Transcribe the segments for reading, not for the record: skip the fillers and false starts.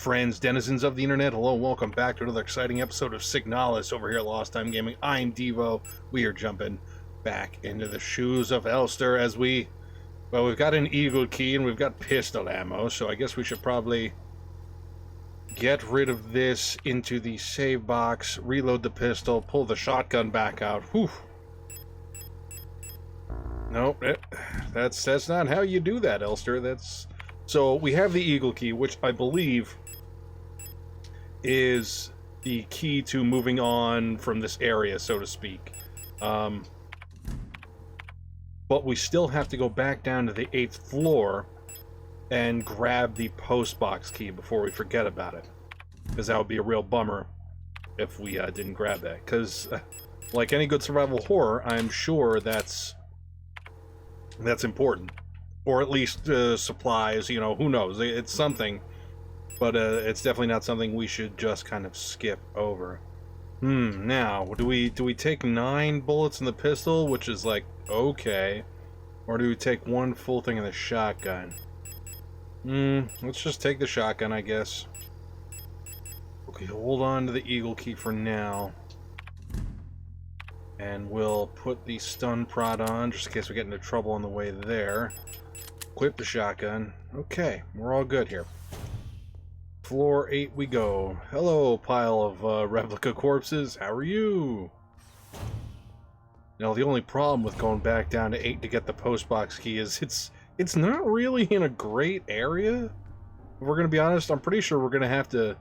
friends, denizens of the internet, hello, welcome back to another exciting episode of SIGNALIS over here at Lost Time Gaming. I'm Devo. We are jumping back into the shoes of Elster as we've got an eagle key and we've got pistol ammo, so I guess we should probably get rid of this into the save box, reload the pistol, pull the shotgun back out. Whew. Nope, that's not how you do that, Elster. So we have the eagle key, which I believe is the key to moving on from this area, so to speak. But we still have to go back down to the 8th floor and grab the post box key before we forget about it, because that would be a real bummer if we didn't grab that, because like any good survival horror, I'm sure that's important, or at least supplies, you know, who knows, it's something, but it's definitely not something we should just kind of skip over. Now do we take 9 bullets in the pistol, which is like okay, or do we take one full thing in the shotgun? Let's just take the shotgun, I guess. Okay, hold on to the eagle key for now. And we'll put the stun prod on, just in case we get into trouble on the way there. Equip the shotgun. Okay, we're all good here. Floor 8 we go. Hello, pile of replica corpses. How are you? Now, the only problem with going back down to 8 to get the post box key is it's not really in a great area. If we're gonna be honest, I'm pretty sure we're gonna have to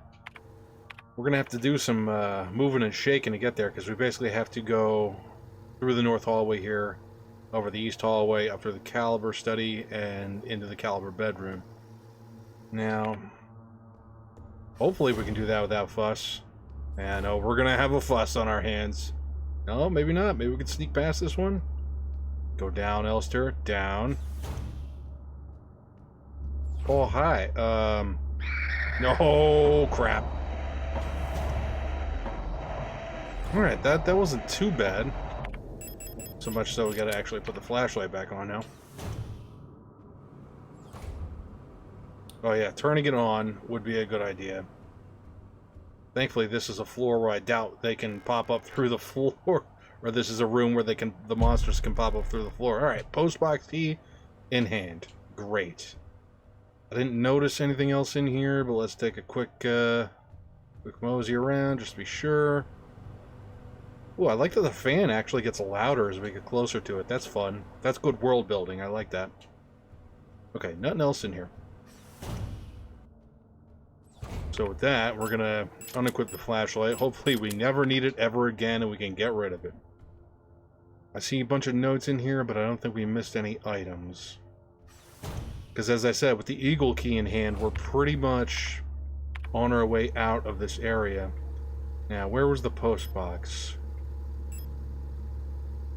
do some moving and shaking to get there, because we basically have to go through the north hallway here, over the east hallway, up through the caliber study, and into the caliber bedroom. Now, hopefully we can do that without fuss. And we're gonna have a fuss on our hands. No, maybe not. Maybe we can sneak past this one. Go down, Elster. Down. Oh, hi. No, crap. Alright, that wasn't too bad. So much so we gotta actually put the flashlight back on now. Oh yeah, turning it on would be a good idea. Thankfully this is a floor where I doubt they can pop up through the floor. Or this is a room where the monsters can pop up through the floor. Alright, post box key in hand. Great. I didn't notice anything else in here, but let's take a quick mosey around just to be sure. Ooh, I like that the fan actually gets louder as we get closer to it. That's fun. That's good world building. I like that. Okay, nothing else in here. So with that, we're gonna unequip the flashlight. Hopefully we never need it ever again and we can get rid of it. I see a bunch of notes in here, but I don't think we missed any items. Because as I said, with the eagle key in hand, we're pretty much on our way out of this area. Now, where was the post box?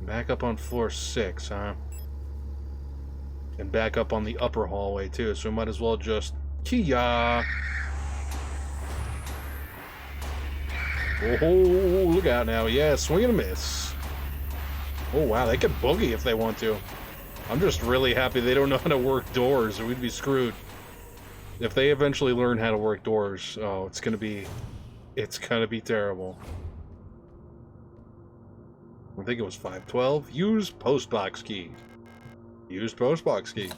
Back up on floor 6, huh? And back up on the upper hallway, too, so we might as well just... Kia! Oh, look out now. Yeah, swing and a miss. Oh, wow, they can boogie if they want to. I'm just really happy they don't know how to work doors, or we'd be screwed. If they eventually learn how to work doors, oh, it's gonna be terrible. I think it was 512. Use postbox key. Use postbox key.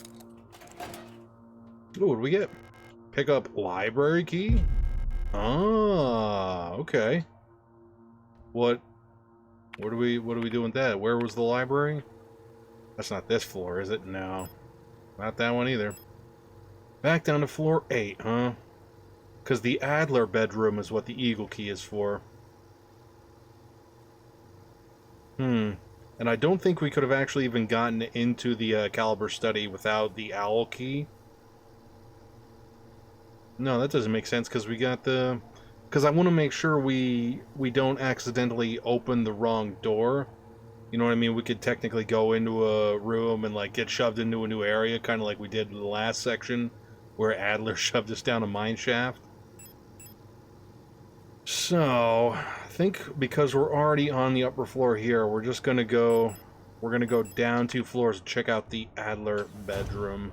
Ooh, what do we get? Pick up library key? Ah, okay. What do we do with that? Where was the library? That's not this floor, is it? No. Not that one either. Back down to floor 8, huh? Because the Adler bedroom is what the eagle key is for. And I don't think we could have actually even gotten into the caliber study without the owl key. No, that doesn't make sense, because we got the... Because I want to make sure we don't accidentally open the wrong door. You know what I mean? We could technically go into a room and like get shoved into a new area, kind of like we did in the last section, where Adler shoved us down a mine shaft. So, I think because we're already on the upper floor here, we're just gonna go down 2 floors and check out the Adler bedroom.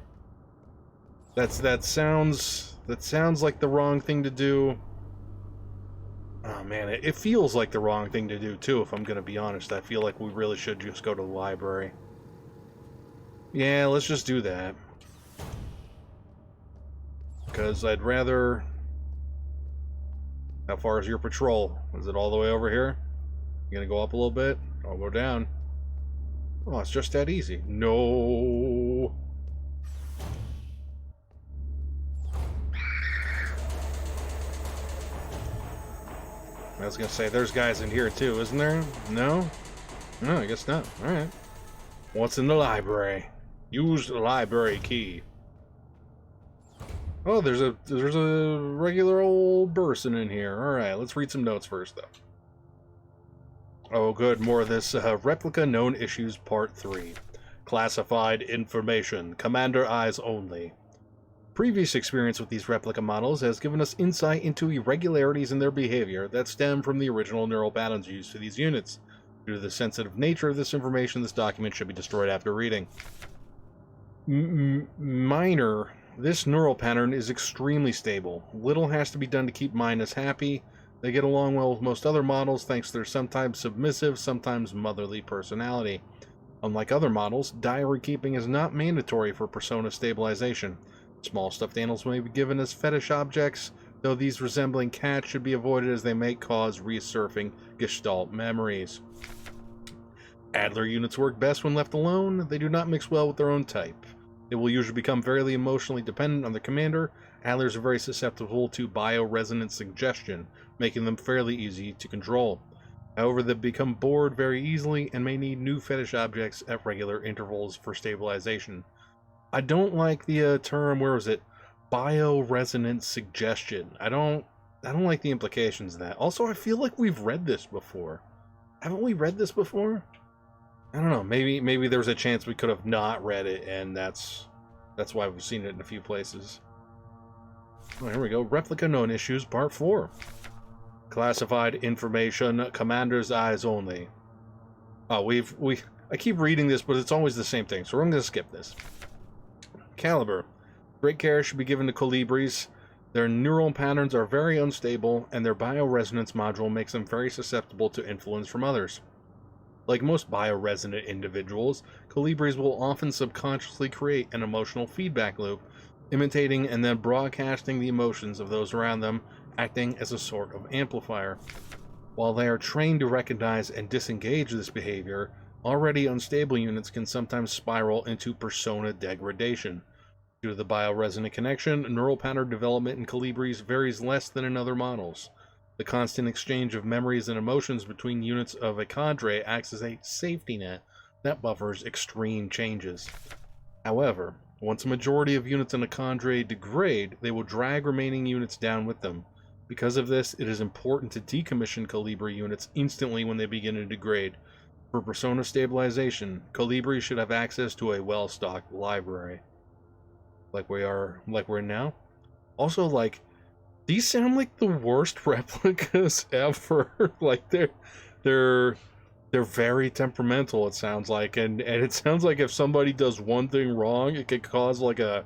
That sounds That sounds like the wrong thing to do. Oh man, it feels like the wrong thing to do too, if I'm gonna be honest. I feel like we really should just go to the library. Yeah, let's just do that. Because I'd rather... How far is your patrol? Is it all the way over here? You gonna go up a little bit? I'll go down. Oh, it's just that easy. No. I was gonna say, there's guys in here too, isn't there? No? No, I guess not. Alright. What's in the library? Use the library key. Oh, there's a regular old person in here. Alright, let's read some notes first, though. Oh, good. More of this. Replica Known Issues Part 3. Classified Information. Commander Eyes Only. Previous experience with these replica models has given us insight into irregularities in their behavior that stem from the original neural patterns used for these units. Due to the sensitive nature of this information, this document should be destroyed after reading. Minor. This neural pattern is extremely stable. Little has to be done to keep Minus happy. They get along well with most other models thanks to their sometimes submissive, sometimes motherly personality. Unlike other models, diary keeping is not mandatory for persona stabilization. Small stuffed animals may be given as fetish objects, though these resembling cats should be avoided as they may cause resurfing Gestalt memories. Adler units work best when left alone. They do not mix well with their own type. They will usually become very emotionally dependent on their commander. Adlers are very susceptible to bioresonance suggestion, making them fairly easy to control. However, they become bored very easily and may need new fetish objects at regular intervals for stabilization. I don't like the term, where was it? Bioresonance suggestion. I don't like the implications of that. Also, I feel like we've read this before. Haven't we read this before? I don't know. Maybe there's a chance we could have not read it, and that's why we've seen it in a few places. Oh, here we go. Replica Known Issues, Part 4. Classified Information, Commander's Eyes Only. Oh, I keep reading this, but it's always the same thing, so I'm going to skip this. Caliber. Great care should be given to colibris. Their neural patterns are very unstable, and their bioresonance module makes them very susceptible to influence from others. Like most bioresonant individuals, colibris will often subconsciously create an emotional feedback loop, imitating and then broadcasting the emotions of those around them, acting as a sort of amplifier. While they are trained to recognize and disengage this behavior, already unstable units can sometimes spiral into persona degradation. Due to the bioresonant connection, neural pattern development in colibris varies less than in other models. The constant exchange of memories and emotions between units of a cadre acts as a safety net that buffers extreme changes. However, once a majority of units in a cadre degrade, they will drag remaining units down with them. Because of this, it is important to decommission colibri units instantly when they begin to degrade. For persona stabilization, colibri should have access to a well-stocked library. Like we're in now. Also, like, these sound like the worst replicas ever. Like they're very temperamental, it sounds like, and it sounds like if somebody does one thing wrong, it could cause like a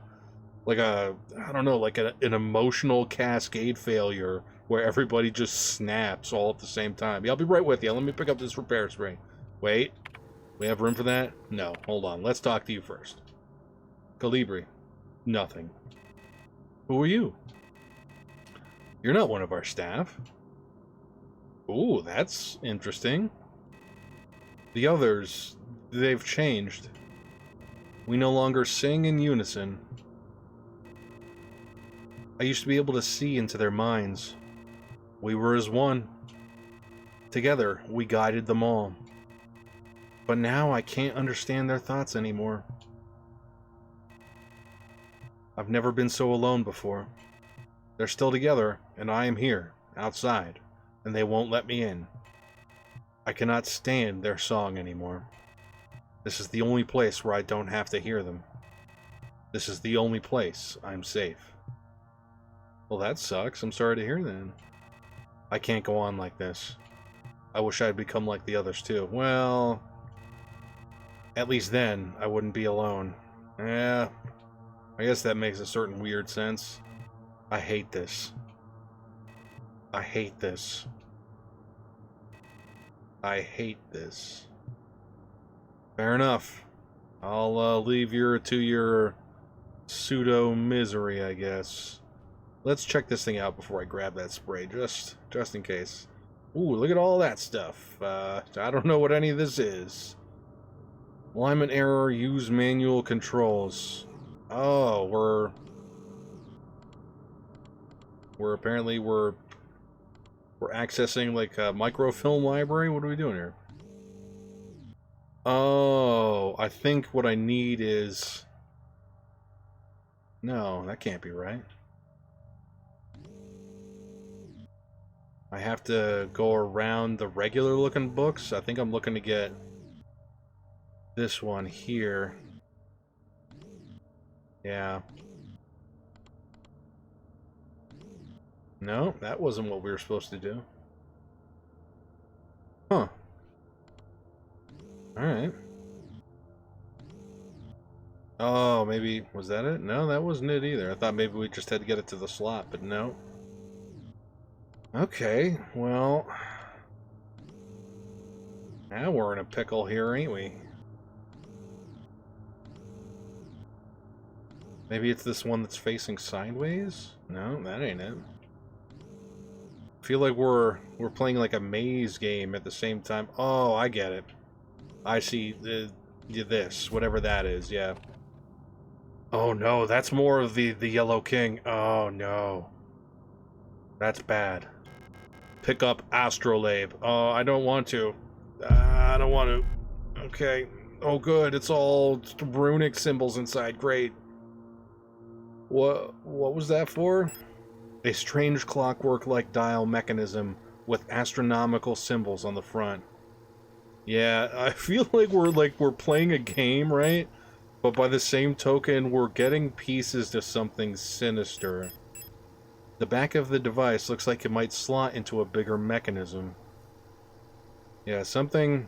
I don't know, like an emotional cascade failure where everybody just snaps all at the same time. Yeah, I'll be right with you. Let me pick up this repair spring. Wait, we have room for that? No, hold on. Let's talk to you first. Colibri. Nothing. Who are you? You're not one of our staff. Ooh, that's interesting. The others, they've changed. We no longer sing in unison. I used to be able to see into their minds. We were as one. Together, we guided them all. But now I can't understand their thoughts anymore. I've never been so alone before. They're still together, and I am here, outside, and they won't let me in. I cannot stand their song anymore. This is the only place where I don't have to hear them. This is the only place I'm safe. Well, that sucks. I'm sorry to hear that. I can't go on like this. I wish I'd become like the others too. Well, at least then I wouldn't be alone. Yeah, I guess that makes a certain weird sense. I hate this. I hate this. I hate this. Fair enough. I'll leave you to your pseudo misery, I guess. Let's check this thing out before I grab that spray, just in case. Ooh, look at all that stuff. I don't know what any of this is. Alignment error, use manual controls. Oh, we're apparently we're accessing like a microfilm library. What are we doing here? Oh, I think what I need is... No, that can't be right. I have to go around the regular looking books. I think I'm looking to get this one here. Yeah. No, that wasn't what we were supposed to do. Huh. Alright. Oh, maybe... Was that it? No, that wasn't it either. I thought maybe we just had to get it to the slot, but no. Okay, well... Now we're in a pickle here, ain't we? Maybe it's this one that's facing sideways? No, that ain't it. I feel like we're playing like a maze game at the same time. Oh, I get it. I see this, whatever that is, yeah. Oh no, that's more of the Yellow King. Oh no. That's bad. Pick up Astrolabe. Oh, I don't want to. I don't want to. Okay. Oh good, it's all runic symbols inside. Great. What was that for? A strange clockwork-like dial mechanism with astronomical symbols on the front. Yeah, I feel like we're playing a game, right? But by the same token, we're getting pieces to something sinister. The back of the device looks like it might slot into a bigger mechanism. Yeah, something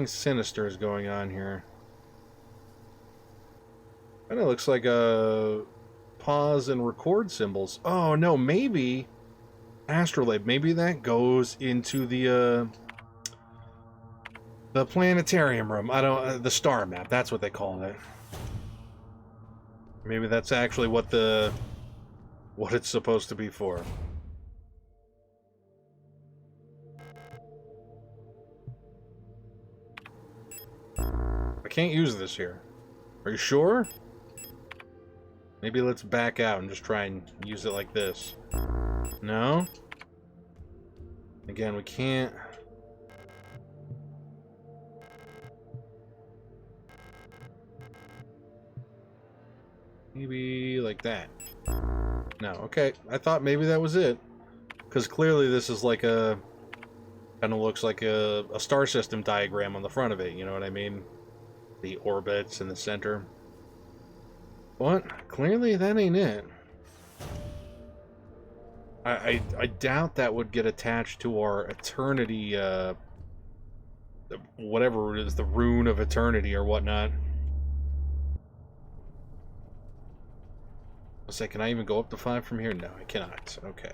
sinister is going on here. And it looks like a pause and record symbols. Oh no, maybe Astrolabe. Maybe that goes into the planetarium room. I don't. The star map. That's what they call it. Maybe that's actually what it's supposed to be for. I can't use this here. Are you sure? Maybe let's back out and just try and use it like this. No? Again, we can't... Maybe like that. No, okay. I thought maybe that was it. Because clearly this is like a... Kind of looks like a star system diagram on the front of it, you know what I mean? The orbits in the center. But clearly that ain't it. I doubt that would get attached to our eternity, whatever it is, the rune of eternity or whatnot. I'll say, can I even go up to 5 from here? No, I cannot. Okay.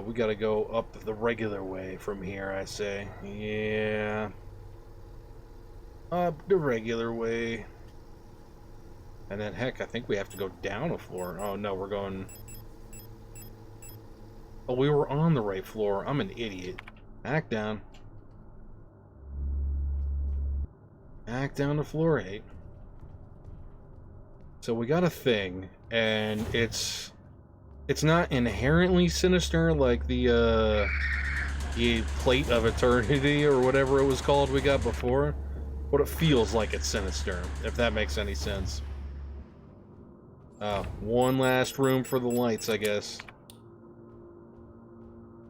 We gotta go up the regular way from here, I say. Yeah. Up the regular way. And then, heck, I think we have to go down a floor. Oh, no, we're going... Oh, we were on the right floor. I'm an idiot. Back down. Back down to floor 8. So we got a thing, and it's not inherently sinister like the Plate of Eternity or whatever it was called we got before, but it feels like it's sinister, if that makes any sense. One last room for the lights, I guess.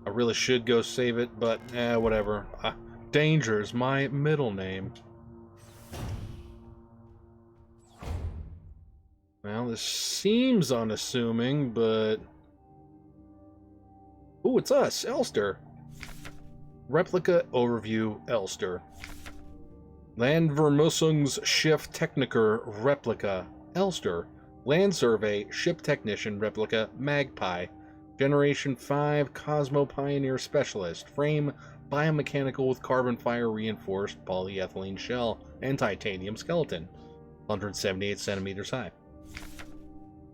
I really should go save it, but whatever. Danger's my middle name. Well, this seems unassuming, but... Ooh, it's us, Elster. Replica Overview, Elster. Landvermissungschiff Techniker Replica, Elster. Land Survey Ship Technician Replica Magpie. Generation 5 Cosmo Pioneer Specialist. Frame biomechanical with carbon fire reinforced polyethylene shell and titanium skeleton. 178 centimeters high.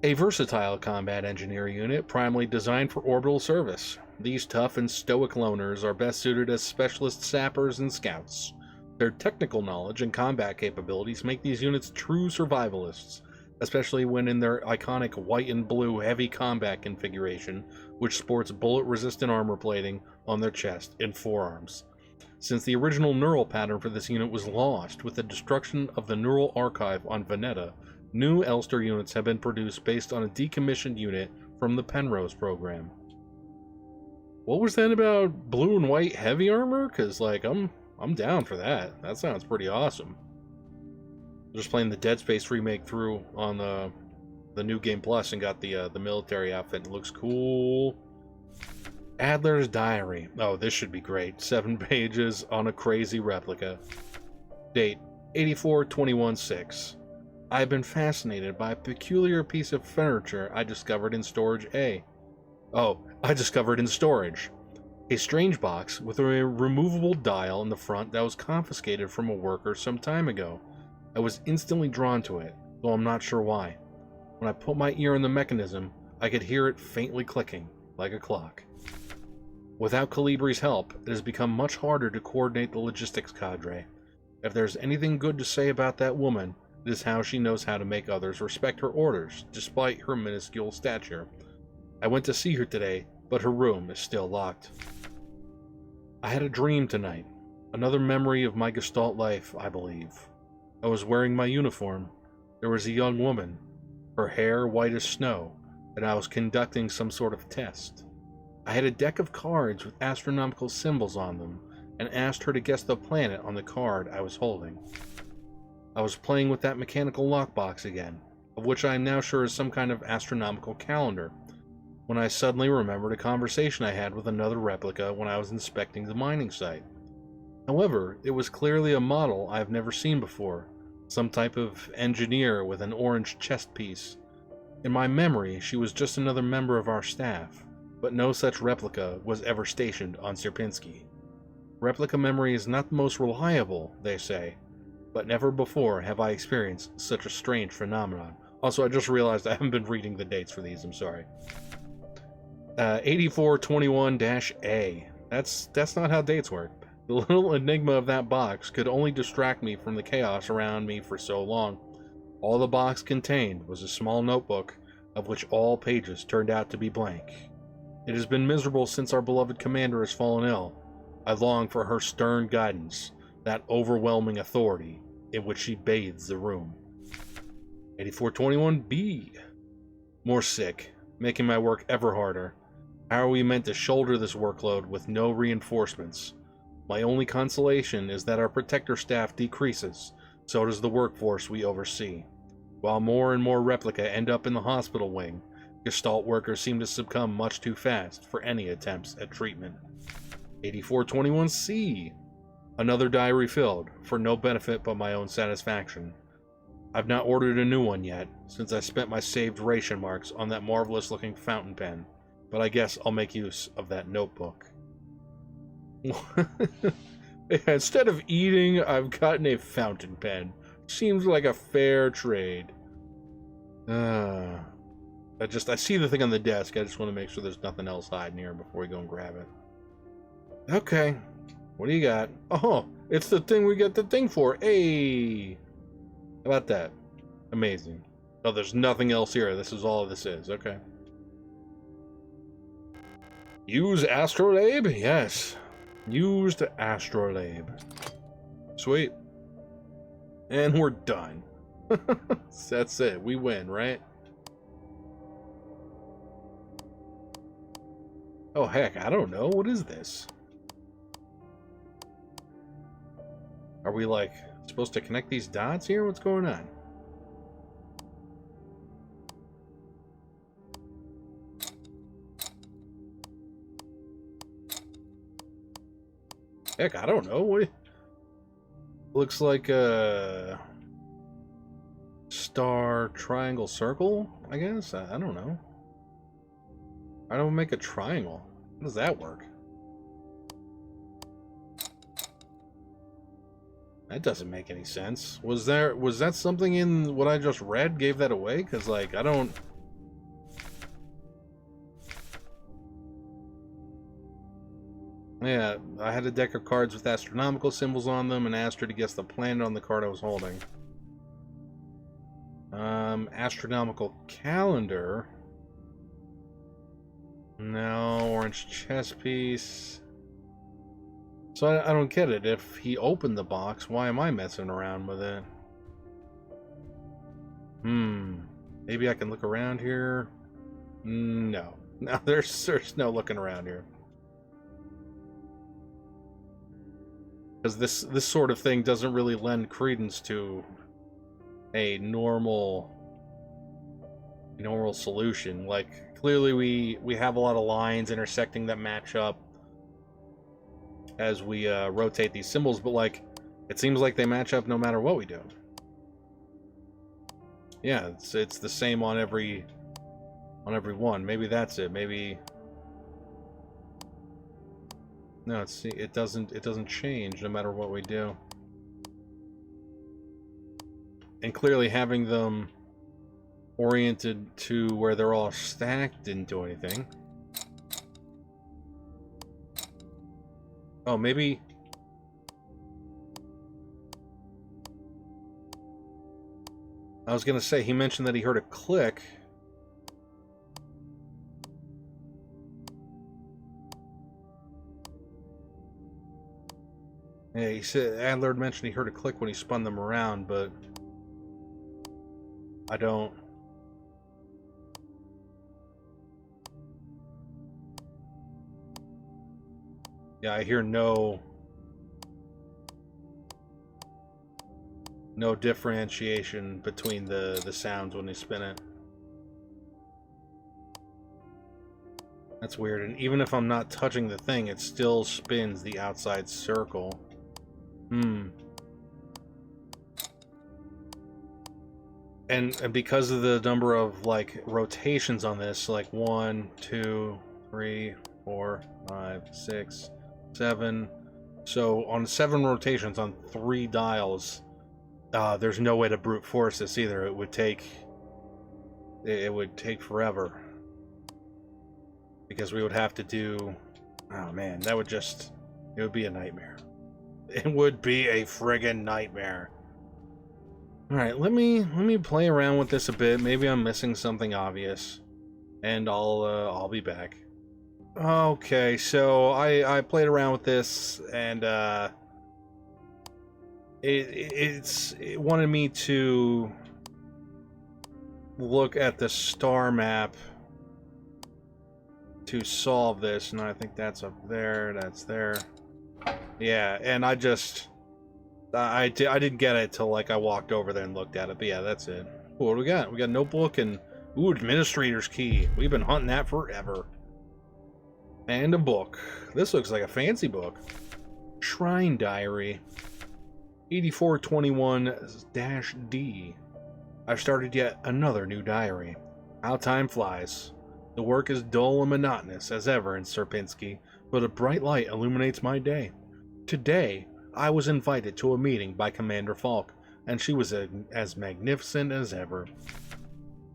A versatile combat engineer unit primarily designed for orbital service. These tough and stoic loners are best suited as specialist sappers and scouts. Their technical knowledge and combat capabilities make these units true survivalists, especially when in their iconic white and blue heavy combat configuration, which sports bullet-resistant armor plating on their chest and forearms. Since the original neural pattern for this unit was lost with the destruction of the neural archive on Veneta, new Elster units have been produced based on a decommissioned unit from the Penrose program. What was that about blue and white heavy armor? Because, like, I'm down for that. That sounds pretty awesome. Just playing the Dead Space remake through on the New Game Plus and got the military outfit. It looks cool. Adler's Diary. Oh, this should be great. 7 pages on a crazy replica. Date 84/21/6. I've been fascinated by a peculiar piece of furniture I discovered in storage A. I discovered in storage. A strange box with a removable dial in the front that was confiscated from a worker some time ago. I was instantly drawn to it, though I'm not sure why. When I put my ear on the mechanism, I could hear it faintly clicking, like a clock. Without Calibri's help, it has become much harder to coordinate the logistics cadre. If there's anything good to say about that woman, it is how she knows how to make others respect her orders, despite her minuscule stature. I went to see her today, but her room is still locked. I had a dream tonight. Another memory of my Gestalt life, I believe. I was wearing my uniform. There was a young woman, her hair white as snow, and I was conducting some sort of test. I had a deck of cards with astronomical symbols on them, and asked her to guess the planet on the card I was holding. I was playing with that mechanical lockbox again, of which I am now sure is some kind of astronomical calendar, when I suddenly remembered a conversation I had with another replica when I was inspecting the mining site. However, it was clearly a model I have never seen before, some type of engineer with an orange chest piece. In my memory, she was just another member of our staff, but no such replica was ever stationed on Sierpinski. Replica memory is not the most reliable, they say, but never before have I experienced such a strange phenomenon. Also, I just realized I haven't been reading the dates for these, I'm sorry. 84/21-A. That's not how dates work. The little enigma of that box could only distract me from the chaos around me for so long. All the box contained was a small notebook, of which all pages turned out to be blank. It has been miserable since our beloved commander has fallen ill. I long for her stern guidance, that overwhelming authority in which she bathes the room. 84/21-B. More sick, making my work ever harder. How are we meant to shoulder this workload with no reinforcements? My only consolation is that our protector staff decreases, so does the workforce we oversee. While more and more replica end up in the hospital wing, Gestalt workers seem to succumb much too fast for any attempts at treatment. 84/21-C. Another diary filled, for no benefit but my own satisfaction. I've not ordered a new one yet, since I spent my saved ration marks on that marvelous-looking fountain pen, but I guess I'll make use of that notebook. Instead of eating, I've gotten a fountain pen. Seems like a fair trade. I see the thing on the desk. I just want to make sure there's nothing else hiding here before we go and grab it. Okay. What do you got? Oh, it's the thing we get the thing for. Hey! How about that? Amazing. Oh, there's nothing else here. This is all this is. Okay. Use astrolabe? Yes. Used astrolabe. Sweet. And we're done. That's it. We win, right? Oh, heck. I don't know. What is this? Are we, like, supposed to connect these dots here? What's going on? Heck, I don't know. What? Looks like star, triangle, circle, I guess? I don't know. I don't make a triangle. How does that work? That doesn't make any sense. Was that something in what I just read gave that away? Because, like, I don't... Yeah, I had a deck of cards with astronomical symbols on them and asked her to guess the planet on the card I was holding. Astronomical calendar. No, orange chess piece. So I don't get it. If he opened the box, why am I messing around with it? Maybe I can look around here. No. No, there's no looking around here. Because this sort of thing doesn't really lend credence to a normal solution. Like, clearly we have a lot of lines intersecting that match up as we rotate these symbols, but like, it seems like they match up no matter what we do. Yeah, it's the same on every one. Maybe that's it. Maybe no, it doesn't change no matter what we do. And clearly having them oriented to where they're all stacked didn't do anything. Oh, maybe... I was gonna say, he mentioned that he heard a click. Yeah, he said, Adler mentioned he heard a click when he spun them around, but... I don't... Yeah, I hear no differentiation between the sounds when they spin it. That's weird, and even if I'm not touching the thing, it still spins the outside circle. And because of the number of, like, rotations on this, like 1, 2, 3, 4, 5, 6, 7. So on 7 rotations on 3 dials, there's no way to brute force this either. It would take forever, because we would have to do... Oh man, it would be a nightmare. It would be a friggin' nightmare. All right, let me play around with this a bit. Maybe I'm missing something obvious, and I'll be back. Okay, so I played around with this, and it wanted me to look at the star map to solve this, and I think that's up there, that's there. Yeah, and I didn't get it till like I walked over there and looked at it, but yeah, that's it. Ooh, what do we got? We got notebook and administrator's key. We've been hunting that forever. And a book. This looks like a fancy book. Shrine Diary. 8421-D. I've started yet another new diary. How time flies. The work is dull and monotonous as ever in Sierpinski, but a bright light illuminates my day. Today, I was invited to a meeting by Commander Falk, and she was as magnificent as ever.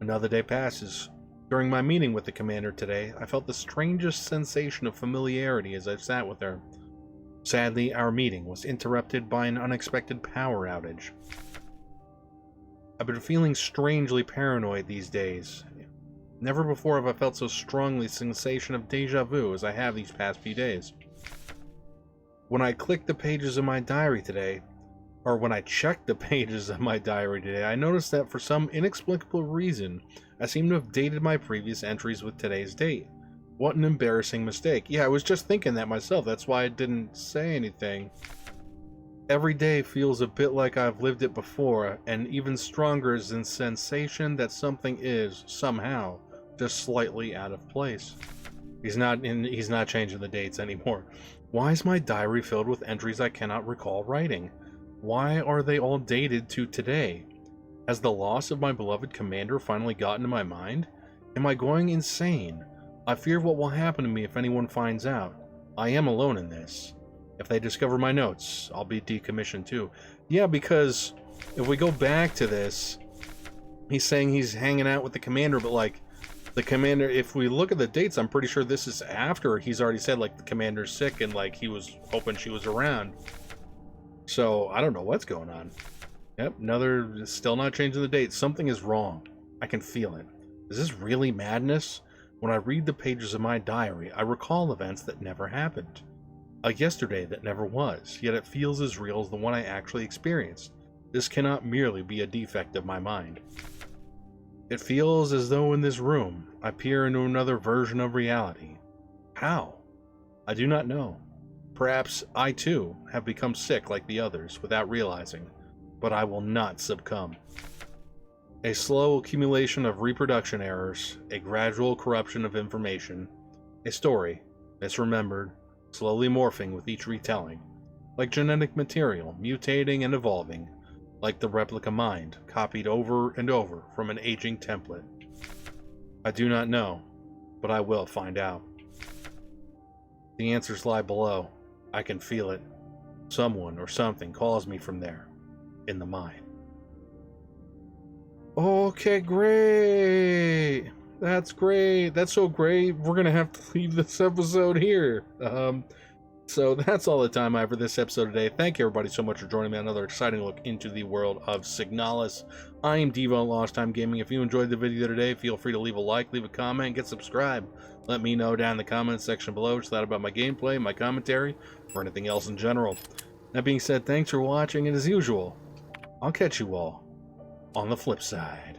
Another day passes. During my meeting with the commander today, I felt the strangest sensation of familiarity as I sat with her. Sadly, our meeting was interrupted by an unexpected power outage. I've been feeling strangely paranoid these days. Never before have I felt so strongly the sensation of deja vu as I have these past few days. When I clicked the pages of my diary today, or when I checked the pages of my diary today, I noticed that for some inexplicable reason, I seem to have dated my previous entries with today's date. What an embarrassing mistake. Yeah, I was just thinking that myself, that's why I didn't say anything. Every day feels a bit like I've lived it before, and even stronger is the sensation that something is, somehow, just slightly out of place. He's not changing the dates anymore. Why is my diary filled with entries I cannot recall writing? Why are they all dated to today? Has the loss of my beloved commander finally gotten to my mind? Am I going insane? I fear what will happen to me if anyone finds out. I am alone in this. If they discover my notes, I'll be decommissioned too. Yeah, because if we go back to this, he's saying he's hanging out with the commander, but like, the commander, if we look at the dates, I'm pretty sure this is after he's already said, like, the commander's sick and, like, he was hoping she was around. So, I don't know what's going on. Yep, still not changing the date. Something is wrong. I can feel it. Is this really madness? When I read the pages of my diary, I recall events that never happened. A yesterday that never was, yet it feels as real as the one I actually experienced. This cannot merely be a defect of my mind. It feels as though in this room, I peer into another version of reality. How? I do not know. Perhaps I too have become sick like the others without realizing, but I will not succumb. A slow accumulation of reproduction errors, a gradual corruption of information, a story, misremembered, slowly morphing with each retelling, like genetic material mutating and evolving, like the replica mind, copied over and over from an aging template. I do not know, but I will find out. The answers lie below. I can feel it. Someone or something calls me from there, in the mind. Okay, great! That's great. That's so great. We're gonna have to leave this episode here. So that's all the time I have for this episode today. Thank you everybody so much for joining me on another exciting look into the world of Signalis. I am Devo at Lost Time Gaming. If you enjoyed the video today, feel free to leave a like, leave a comment, and get subscribed. Let me know down in the comments section below what you thought about my gameplay, my commentary, or anything else in general. That being said, thanks for watching, and as usual, I'll catch you all on the flip side.